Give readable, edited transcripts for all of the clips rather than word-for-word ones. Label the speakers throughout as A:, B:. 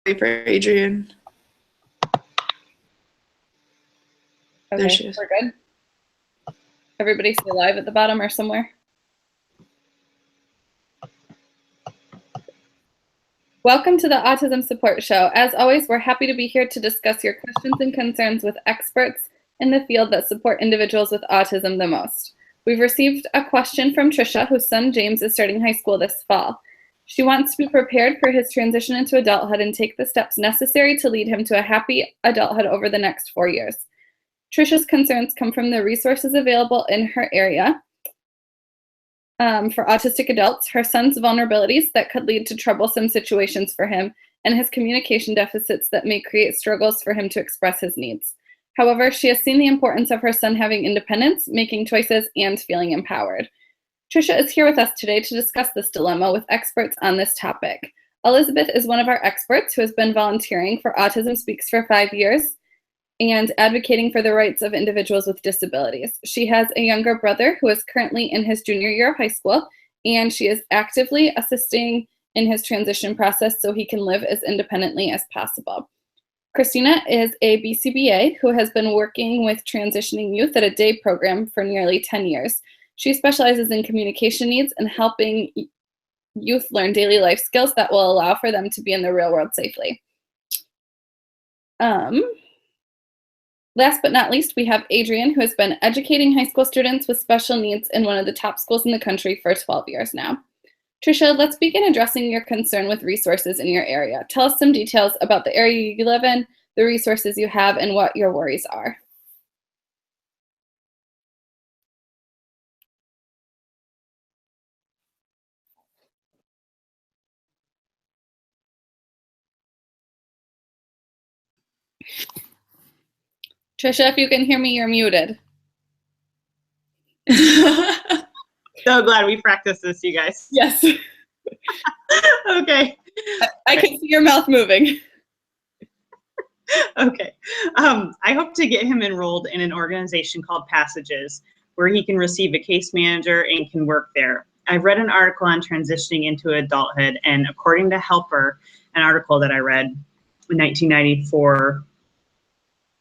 A: Wait for Adrian.
B: Okay,
A: There she is.
B: we're good. Everybody stay live at the bottom or somewhere. Welcome to the Autism Support Show. As always, we're happy to be here to discuss your questions and concerns with experts in the field that support individuals with autism the most. We've received a question from Trisha, whose son James is starting high school this fall. She wants to be prepared for his transition into adulthood and take the steps necessary to lead him to a happy adulthood over the next 4 years. Trisha's concerns come from the resources available in her area for autistic adults, her son's vulnerabilities that could lead to troublesome situations for him, and his communication deficits that may create struggles for him to express his needs. However, she has seen the importance of her son having independence, making choices, and feeling empowered. Trisha is here with us today to discuss this dilemma with experts on this topic. Elizabeth is one of our experts who has been volunteering for Autism Speaks for 5 years and advocating for the rights of individuals with disabilities. She has a younger brother who is currently in his junior year of high school, and she is actively assisting in his transition process so he can live as independently as possible. Christina is a BCBA who has been working with transitioning youth at a day program for nearly 10 years. She specializes in communication needs and helping youth learn daily life skills that will allow for them to be in the real world safely. Last but not least, we have Adrian, who has been educating high school students with special needs in one of the top schools in the country for 12 years now. Trisha, let's begin addressing your concern with resources in your area. Tell us some details about the area you live in, the resources you have, and what your worries are. Trisha, if you can hear me, you're muted.
C: So glad we practiced this, you guys.
B: Yes.
C: Okay.
B: I can see your mouth moving.
C: Okay. I hope to get him enrolled in an organization called Passages, where he can receive a case manager and can work there. I've read an article on transitioning into adulthood, and according to Helper, an article that I read in 1994,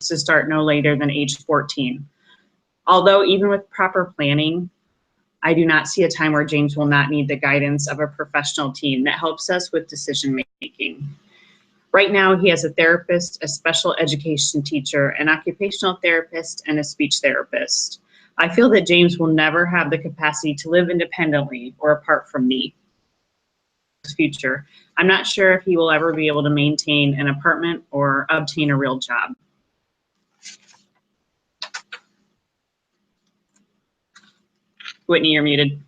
C: to start no later than age 14. Although even with proper planning, I do not see a time where James will not need the guidance of a professional team that helps us with decision making. Right now, he has a therapist, a special education teacher, an occupational therapist, and a speech therapist. I feel that James will never have the capacity to live independently or apart from me. Future. I'm not sure if he will ever be able to maintain an apartment or obtain a real job. Whitney, you're muted.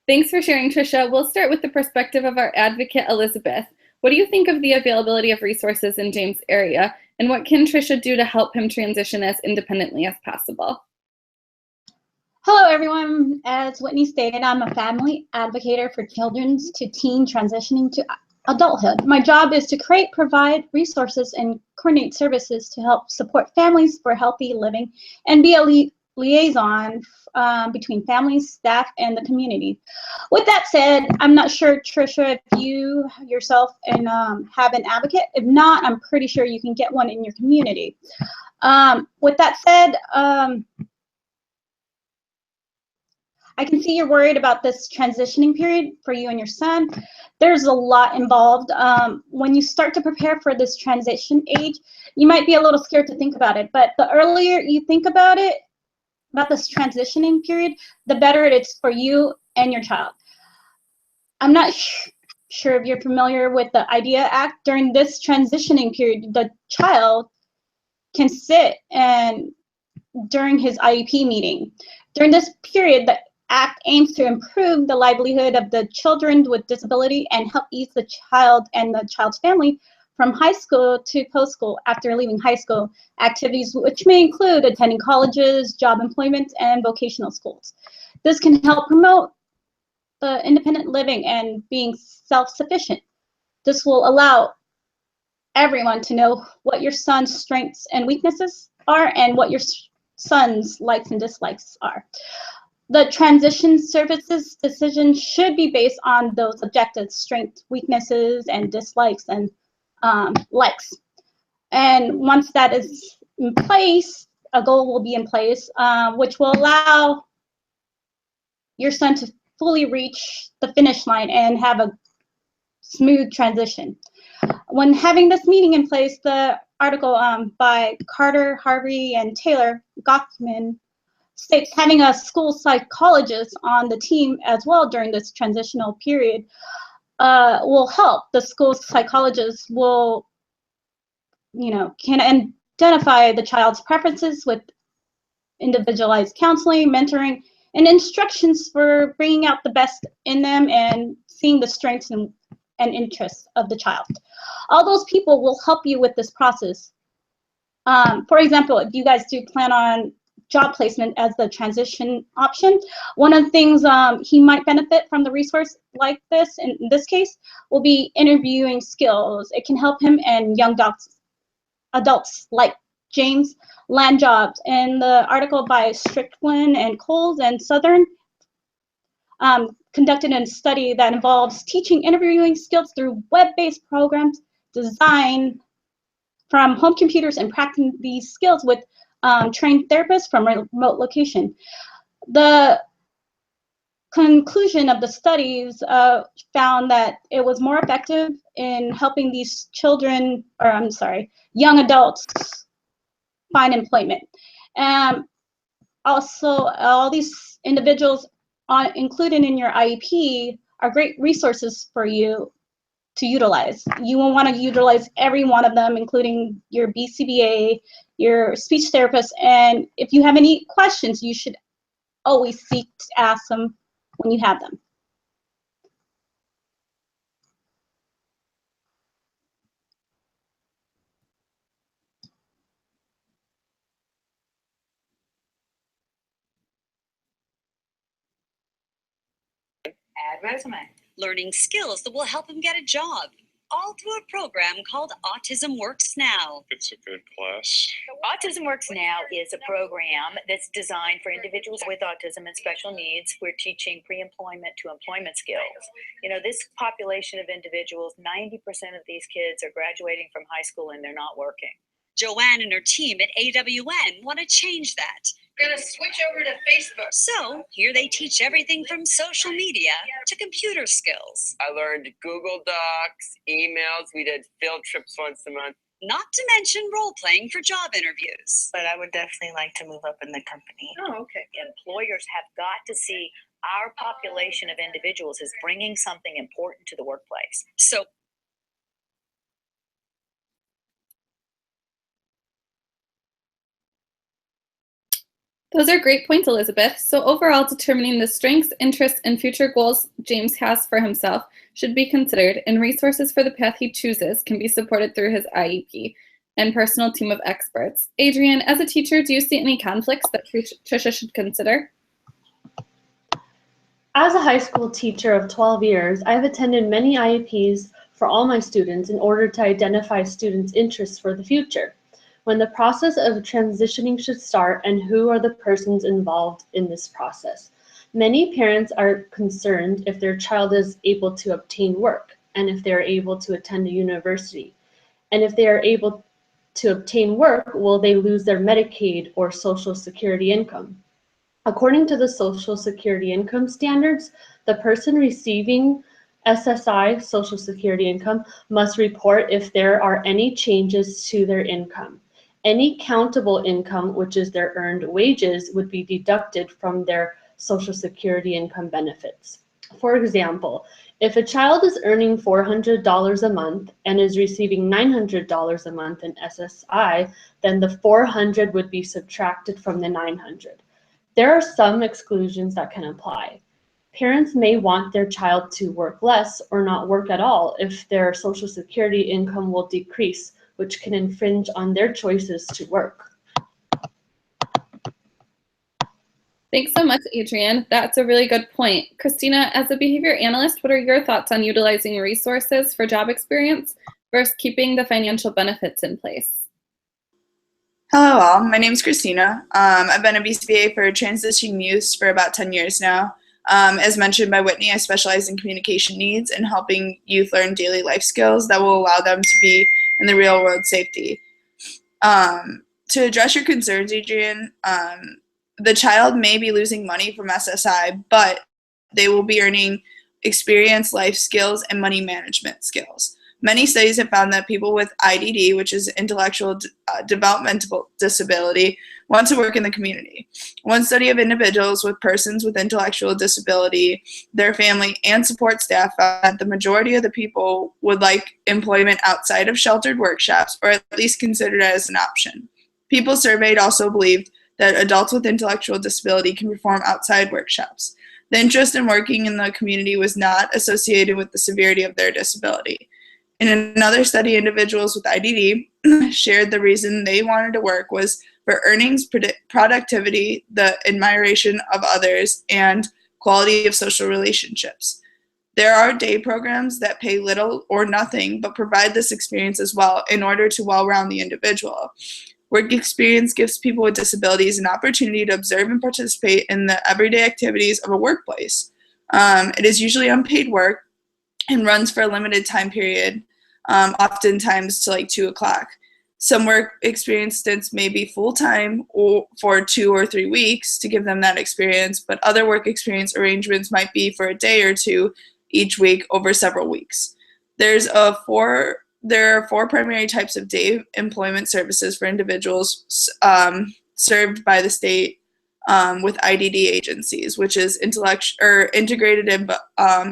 B: Thanks for sharing, Trisha. We'll start with the perspective of our advocate, Elizabeth. What do you think of the availability of resources in James' area, and what can Trisha do to help him transition as independently as possible?
D: Hello, everyone. As Whitney stated, I'm a family advocate for children to teen transitioning to adulthood. My job is to create, provide resources, and coordinate services to help support families for healthy living and be a liaison between families, staff, and the community. With that said, I'm not sure, Trisha, if you yourself and have an advocate. If not, I'm pretty sure you can get one in your community. With that said, I can see you're worried about this transitioning period for you and your son. There's a lot involved. When you start to prepare for this transition age, you might be a little scared to think about it, but the earlier you think about it, about this transitioning period, the better it is for you and your child. I'm not sure if you're familiar with the IDEA Act. During this transitioning period, the child can sit and during his IEP meeting. During this period, the Act aims to improve the livelihood of the children with disability and help ease the child and the child's family from high school to post-school after leaving high school activities, which may include attending colleges, job employment, and vocational schools. This can help promote the independent living and being self-sufficient. This will allow everyone to know what your son's strengths and weaknesses are and what your son's likes and dislikes are. The transition services decision should be based on those objectives, strengths, weaknesses, and dislikes and likes. And once that is in place, a goal will be in place, which will allow your son to fully reach the finish line and have a smooth transition. When having this meeting in place, the article by Carter, Harvey, and Taylor Goffman states having a school psychologist on the team as well during this transitional period will help. The school psychologist will, can identify the child's preferences with individualized counseling, mentoring, and instructions for bringing out the best in them and seeing the strengths and interests of the child. All those people will help you with this process. For example, if you guys do plan on job placement as the transition option, one of the things he might benefit from the resource like this, in this case, will be interviewing skills. It can help him and young adults like James land jobs. In the article by Strickland and Coles and Southern, conducted a study that involves teaching interviewing skills through web-based programs designed from home computers and practicing these skills with trained therapists from remote location. The conclusion of the studies found that it was more effective in helping these young adults find employment. Also, all these individuals included in your IEP are great resources for you to utilize. You will want to utilize every one of them, including your BCBA, your speech therapist, and if you have any questions, you should always seek to ask them when you have them.
E: Add resume. Learning skills that will help him get a job, all through a program called Autism Works Now.
F: It's a good class.
G: Autism Works Now is a program that's designed for individuals with autism and special needs. We're teaching pre-employment to employment skills. This population of individuals, 90% of these kids are graduating from high school and they're not working.
E: Joanne and her team at AWN want to change that.
H: We're gonna switch over to Facebook.
E: So here they teach everything from social media to computer skills.
I: I learned Google Docs, emails. We did field trips once a month.
E: Not to mention role-playing for job interviews.
H: But I would definitely like to move up in the company.
G: Oh, okay. Employers have got to see our population of individuals as bringing something important to the workplace.
E: So
B: Those are great points, Elizabeth. So overall, determining the strengths, interests, and future goals James has for himself should be considered, and resources for the path he chooses can be supported through his IEP and personal team of experts. Adrienne, as a teacher, do you see any conflicts that Trisha should consider?
J: As a high school teacher of 12 years, I've attended many IEPs for all my students in order to identify students' interests for the future, when the process of transitioning should start, and who are the persons involved in this process. Many parents are concerned if their child is able to obtain work, and if they are able to attend a university. And if they are able to obtain work, will they lose their Medicaid or Social Security income? According to the Social Security income standards, the person receiving SSI, Social Security income, must report if there are any changes to their income. Any countable income, which is their earned wages, would be deducted from their Social Security income benefits. For example, if a child is earning $400 a month and is receiving $900 a month in SSI, then the $400 would be subtracted from the $900. There are some exclusions that can apply. Parents may want their child to work less or not work at all if their Social Security income will decrease, which can infringe on their choices to work.
B: Thanks so much, Adrienne. That's a really good point. Christina, as a behavior analyst, what are your thoughts on utilizing resources for job experience versus keeping the financial benefits in place?
A: Hello all, my name is Christina. I've been a BCBA for transitioning youth for about 10 years now. As mentioned by Whitney, I specialize in communication needs and helping youth learn daily life skills that will allow them to be in the real world safety. To address your concerns, Adrian, the child may be losing money from SSI, but they will be earning experience, life skills, and money management skills. Many studies have found that people with IDD, which is intellectual developmental disability, want to work in the community. One study of individuals with persons with intellectual disability, their family, and support staff found that the majority of the people would like employment outside of sheltered workshops, or at least considered it as an option. People surveyed also believed that adults with intellectual disability can perform outside workshops. The interest in working in the community was not associated with the severity of their disability. In another study, individuals with IDD shared the reason they wanted to work was for earnings, productivity, the admiration of others, and quality of social relationships. There are day programs that pay little or nothing but provide this experience as well in order to well-round the individual. Work experience gives people with disabilities an opportunity to observe and participate in the everyday activities of a workplace. It is usually unpaid work and runs for a limited time period, oftentimes to like 2 o'clock. Some work experience stints may be full-time or for 2 or 3 weeks to give them that experience, but other work experience arrangements might be for a day or two each week over several weeks. There are 4 primary types of day employment services for individuals served by the state with IDD agencies, which is integrated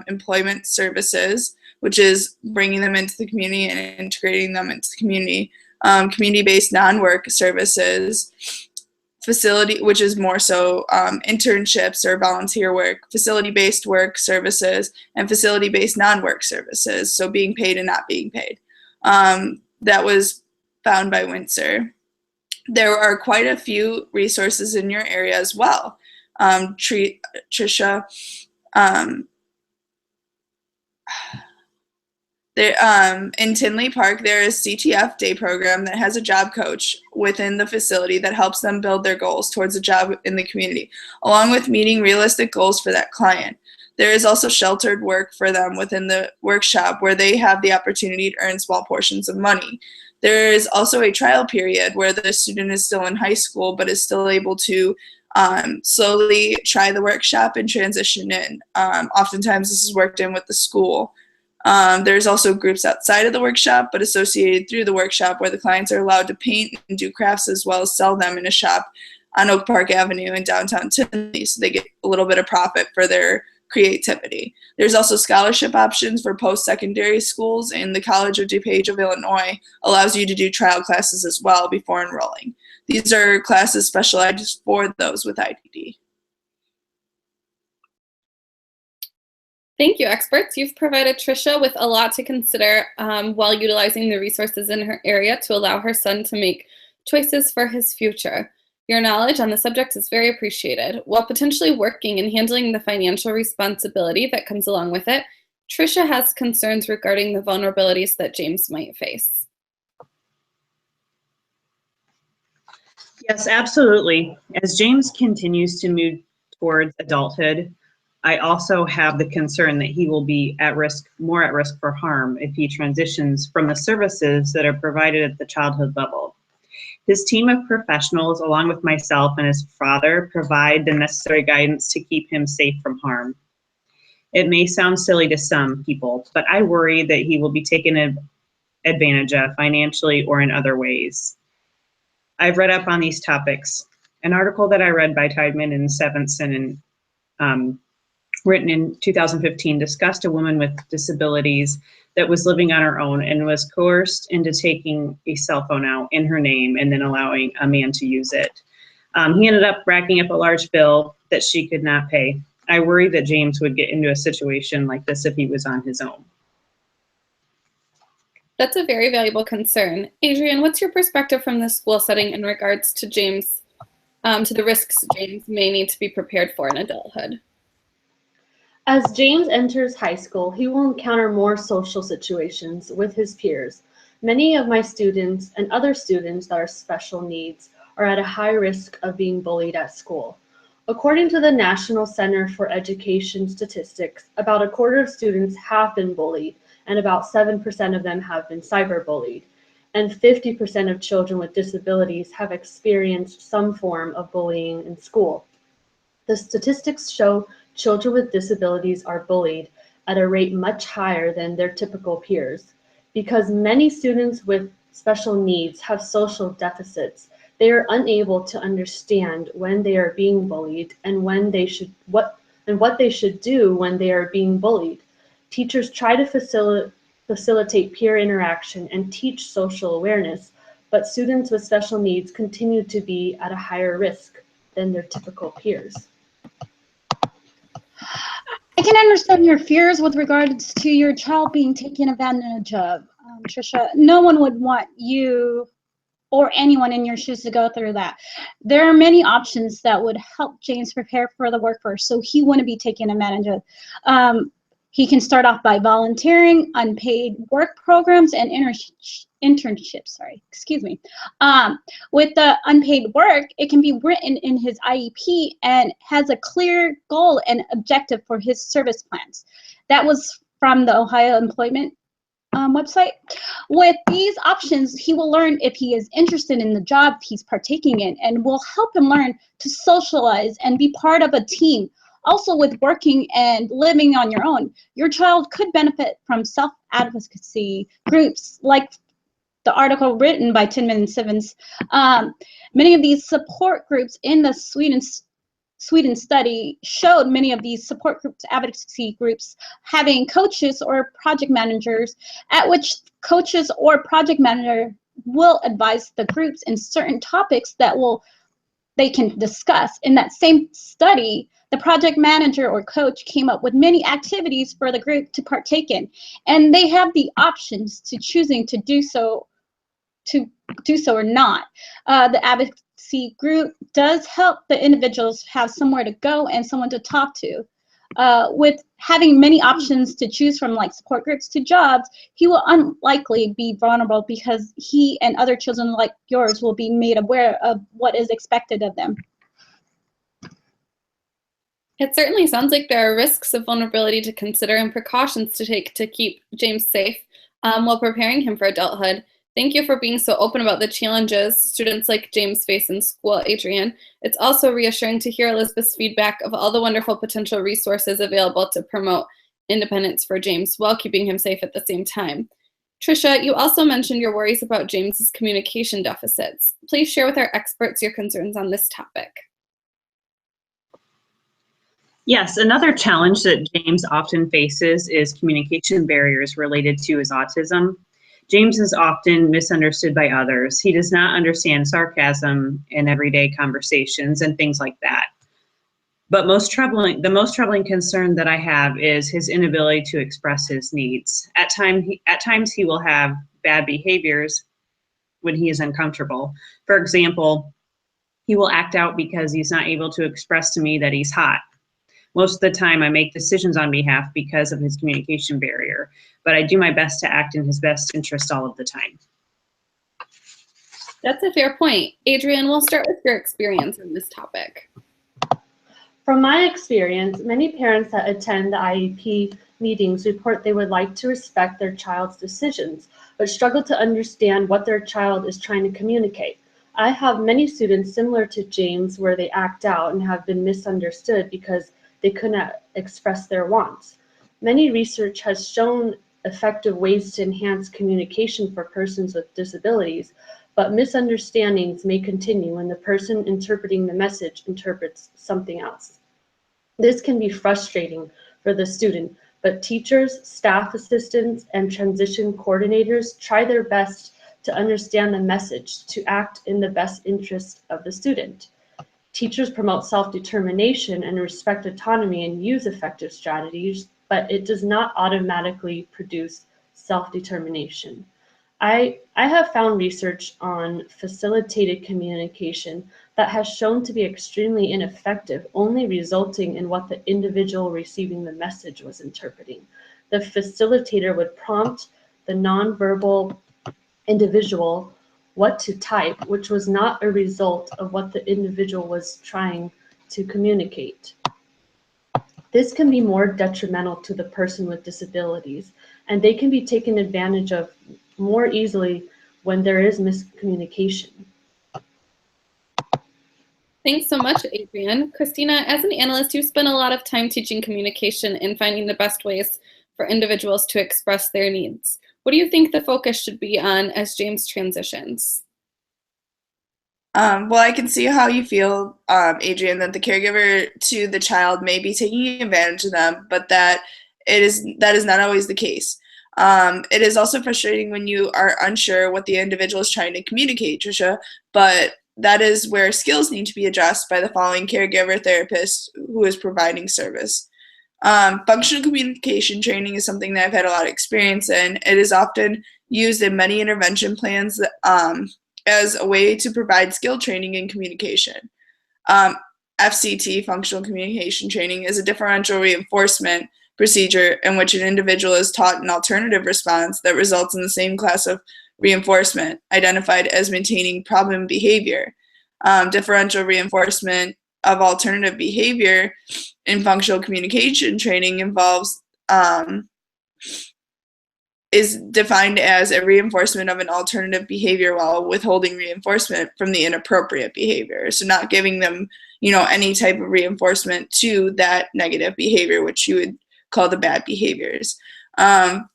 A: employment services, which is bringing them into the community and integrating them into the community. Community-based non-work services, facility, which is more so internships or volunteer work, facility-based work services, and facility-based non-work services, so being paid and not being paid. That was found by Windsor. There are quite a few resources in your area as well. Tricia, in Tinley Park, there is CTF day program that has a job coach within the facility that helps them build their goals towards a job in the community, along with meeting realistic goals for that client. There is also sheltered work for them within the workshop where they have the opportunity to earn small portions of money. There is also a trial period where the student is still in high school but is still able to slowly try the workshop and transition in. Oftentimes this is worked in with the school. There's also groups outside of the workshop but associated through the workshop where the clients are allowed to paint and do crafts as well as sell them in a shop on Oak Park Avenue in downtown Tinley, so they get a little bit of profit for their creativity. There's also scholarship options for post-secondary schools, and the College of DuPage of Illinois allows you to do trial classes as well before enrolling. These are classes specialized for those with IDD.
B: Thank you, experts. You've provided Tricia with a lot to consider while utilizing the resources in her area to allow her son to make choices for his future. Your knowledge on the subject is very appreciated. While potentially working and handling the financial responsibility that comes along with it, Tricia has concerns regarding the vulnerabilities that James might face.
C: Yes, absolutely. As James continues to move towards adulthood, I also have the concern that he will be more at risk for harm if he transitions from the services that are provided at the childhood level. His team of professionals, along with myself and his father, provide the necessary guidance to keep him safe from harm. It may sound silly to some people, but I worry that he will be taken advantage of financially or in other ways. I've read up on these topics. An article that I read by Tideman and Sevenson and written in 2015 discussed a woman with disabilities that was living on her own and was coerced into taking a cell phone out in her name and then allowing a man to use it. He ended up racking up a large bill that she could not pay. I worry that James would get into a situation like this if he was on his own.
B: That's a very valuable concern. Adrian, what's your perspective from the school setting in regards to James, to the risks James may need to be prepared for in adulthood?
J: As James enters high school, he will encounter more social situations with his peers, Many of my students and other students that are special needs are at a high risk of being bullied at school. According to the National Center for Education Statistics, about a quarter of students have been bullied, and about 7% of them have been cyberbullied. And 50% of children with disabilities have experienced some form of bullying in school. The statistics show children with disabilities are bullied at a rate much higher than their typical peers. Because many students with special needs have social deficits, they are unable to understand when they are being bullied and what they should do when they are being bullied. Teachers try to facilitate peer interaction and teach social awareness, but students with special needs continue to be at a higher risk than their typical peers.
D: I can understand your fears with regards to your child being taken advantage of, Trisha. No one would want you or anyone in your shoes to go through that. There are many options that would help James prepare for the workforce so he wouldn't be taken advantage of. He can start off by volunteering, unpaid work programs, and internships. With the unpaid work, it can be written in his IEP and has a clear goal and objective for his service plans. That was from the Ohio Employment website. With these options, he will learn if he is interested in the job he's partaking in, and will help him learn to socialize and be part of a team. Also, with working and living on your own, your child could benefit from self-advocacy groups like the article written by Tinman Sivens. Many of these support groups in the Sweden study showed many of these support groups, advocacy groups, having coaches or project managers, at which coaches or project manager will advise the groups in certain topics that they can discuss. In that same study, the project manager or coach came up with many activities for the group to partake in, and they have the options to choosing to do so or not. The advocacy group does help the individuals have somewhere to go and someone to talk to. With having many options to choose from, like support groups to jobs, he will unlikely be vulnerable because he and other children like yours will be made aware of what is expected of them.
B: It certainly sounds like there are risks of vulnerability to consider and precautions to take to keep James safe while preparing him for adulthood. Thank you for being so open about the challenges students like James face in school, Adrian. It's also reassuring to hear Elizabeth's feedback of all the wonderful potential resources available to promote independence for James while keeping him safe at the same time. Trisha, you also mentioned your worries about James's communication deficits. Please share with our experts your concerns on this topic.
C: Yes, another challenge that James often faces is communication barriers related to his autism. James is often misunderstood by others. He does not understand sarcasm in everyday conversations and things like that. But the most troubling concern that I have is his inability to express his needs. At times he will have bad behaviors when he is uncomfortable. For example, he will act out because he's not able to express to me that he's hot. Most of the time I make decisions on behalf because of his communication barrier, but I do my best to act in his best interest all of the time.
B: That's a fair point. Adrian, we'll start with your experience on this topic.
J: From my experience, many parents that attend the IEP meetings report they would like to respect their child's decisions, but struggle to understand what their child is trying to communicate. I have many students similar to James where they act out and have been misunderstood because they could not express their wants. Many research has shown effective ways to enhance communication for persons with disabilities, but misunderstandings may continue when the person interpreting the message interprets something else. This can be frustrating for the student, but teachers, staff assistants, and transition coordinators try their best to understand the message to act in the best interest of the student. Teachers promote self-determination and respect autonomy and use effective strategies, but it does not automatically produce self-determination. I have found research on facilitated communication that has shown to be extremely ineffective, only resulting in what the individual receiving the message was interpreting. The facilitator would prompt the nonverbal individual what to type, which was not a result of what the individual was trying to communicate. This can be more detrimental to the person with disabilities, and they can be taken advantage of more easily when there is miscommunication.
B: Thanks so much, Adrienne. Christina, as an analyst, you spend a lot of time teaching communication and finding the best ways for individuals to express their needs. What do you think the focus should be on as James transitions?
A: Well, I can see how you feel, Adrienne, that the caregiver to the child may be taking advantage of them, but that is not always the case. It is also frustrating when you are unsure what the individual is trying to communicate, Tricia, but that is where skills need to be addressed by the following caregiver therapist who is providing service. Functional communication training is something that I've had a lot of experience in. It is often used in many intervention plans as a way to provide skill training in communication. FCT, functional communication training, is a differential reinforcement procedure in which an individual is taught an alternative response that results in the same class of reinforcement, identified as maintaining problem behavior. Differential reinforcement of alternative behavior in functional communication training involves is defined as a reinforcement of an alternative behavior while withholding reinforcement from the inappropriate behavior. So not giving them, any type of reinforcement to that negative behavior, which you would call the bad behaviors.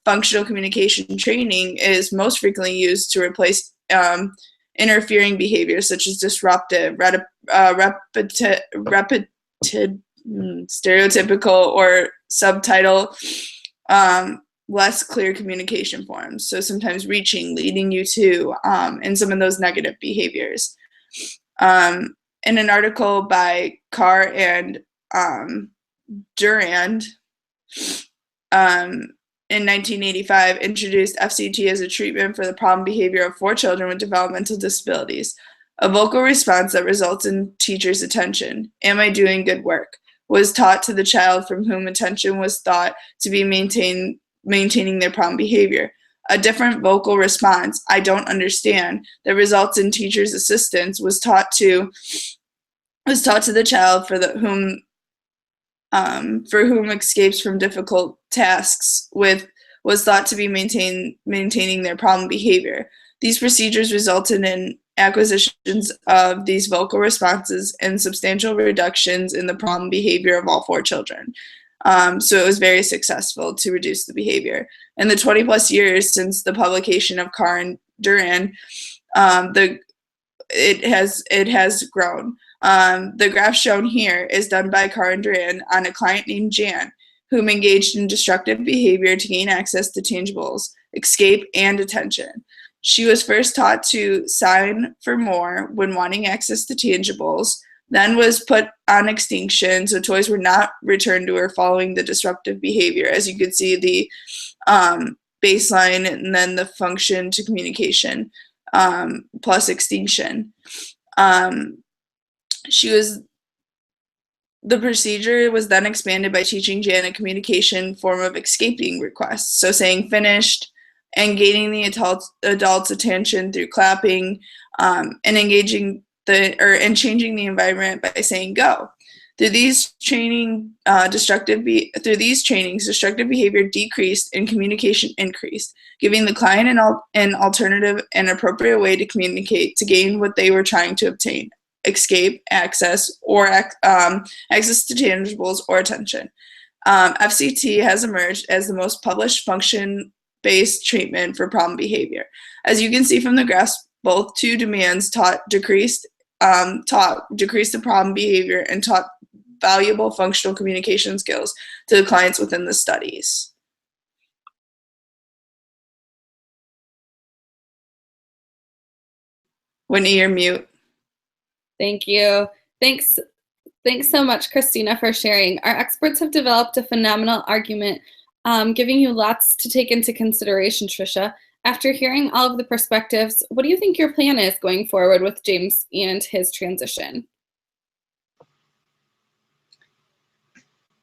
A: Functional communication training is most frequently used to replace interfering behaviors such as disruptive, stereotypical, or subtitle, less clear communication forms. So sometimes reaching, leading you to, and some of those negative behaviors. In an article by Carr and Durand, in 1985, introduced FCT as a treatment for the problem behavior of 4 children with developmental disabilities. A vocal response that results in teacher's attention. Am I doing good work? Was taught to the child from whom attention was thought to be maintaining their problem behavior. A different vocal response, I don't understand, that results in teacher's assistance was taught to the child for whom escapes from difficult tasks was thought to be maintaining their problem behavior. These procedures resulted in acquisitions of these vocal responses and substantial reductions in the problem behavior of all 4 children. So it was very successful to reduce the behavior. In the 20 plus years since the publication of Carr and Durand, it has grown. The graph shown here is done by Carr and Durand on a client named Jan, whom engaged in destructive behavior to gain access to tangibles, escape, and attention. She was first taught to sign for more when wanting access to tangibles, then was put on extinction, so toys were not returned to her following the disruptive behavior. As you can see, the baseline and then the function to communication plus extinction. The procedure was then expanded by teaching Jan a communication form of escaping requests, so saying finished, and gaining the adult's attention through clapping, and engaging and changing the environment by saying go. Through these trainings, destructive behavior decreased and communication increased, giving the client an alternative and appropriate way to communicate to gain what they were trying to obtain: escape, access, or access to tangibles or attention. FCT has emerged as the most published function-based treatment for problem behavior. As you can see from the graphs, both 2 demands decreased the problem behavior and taught valuable functional communication skills to the clients within the studies. Whitney, you're mute.
B: Thank you. Thanks so much, Christina, for sharing. Our experts have developed a phenomenal argument, giving you lots to take into consideration, Tricia. After hearing all of the perspectives, what do you think your plan is going forward with James and his transition?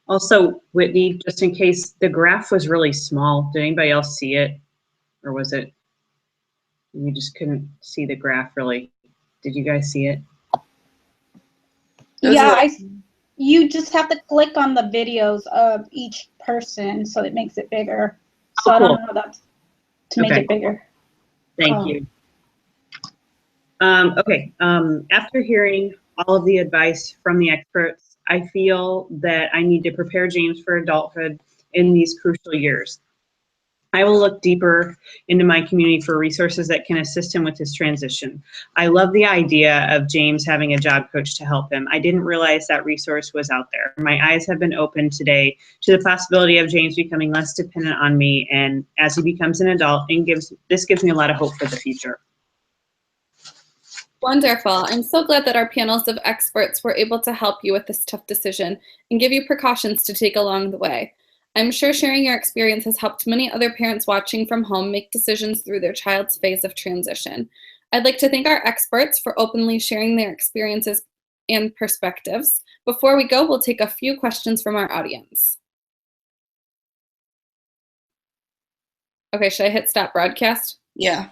C: Also, Whitney, just in case, the graph was really small. Did anybody else see it? Or was it? We just couldn't see the graph really. Did you guys see it?
D: Yeah, you just have to click on the videos of each person so it makes it bigger. So I don't know how that's to make it bigger.
C: Thank you. After hearing all of the advice from the experts, I feel that I need to prepare James for adulthood in these crucial years. I will look deeper into my community for resources that can assist him with his transition. I love the idea of James having a job coach to help him. I didn't realize that resource was out there. My eyes have been opened today to the possibility of James becoming less dependent on me, and as he becomes an adult, this gives me a lot of hope for the future.
B: Wonderful. I'm so glad that our panels of experts were able to help you with this tough decision and give you precautions to take along the way. I'm sure sharing your experience has helped many other parents watching from home make decisions through their child's phase of transition. I'd like to thank our experts for openly sharing their experiences and perspectives. Before we go, we'll take a few questions from our audience. Okay, should I hit stop broadcast?
A: Yeah.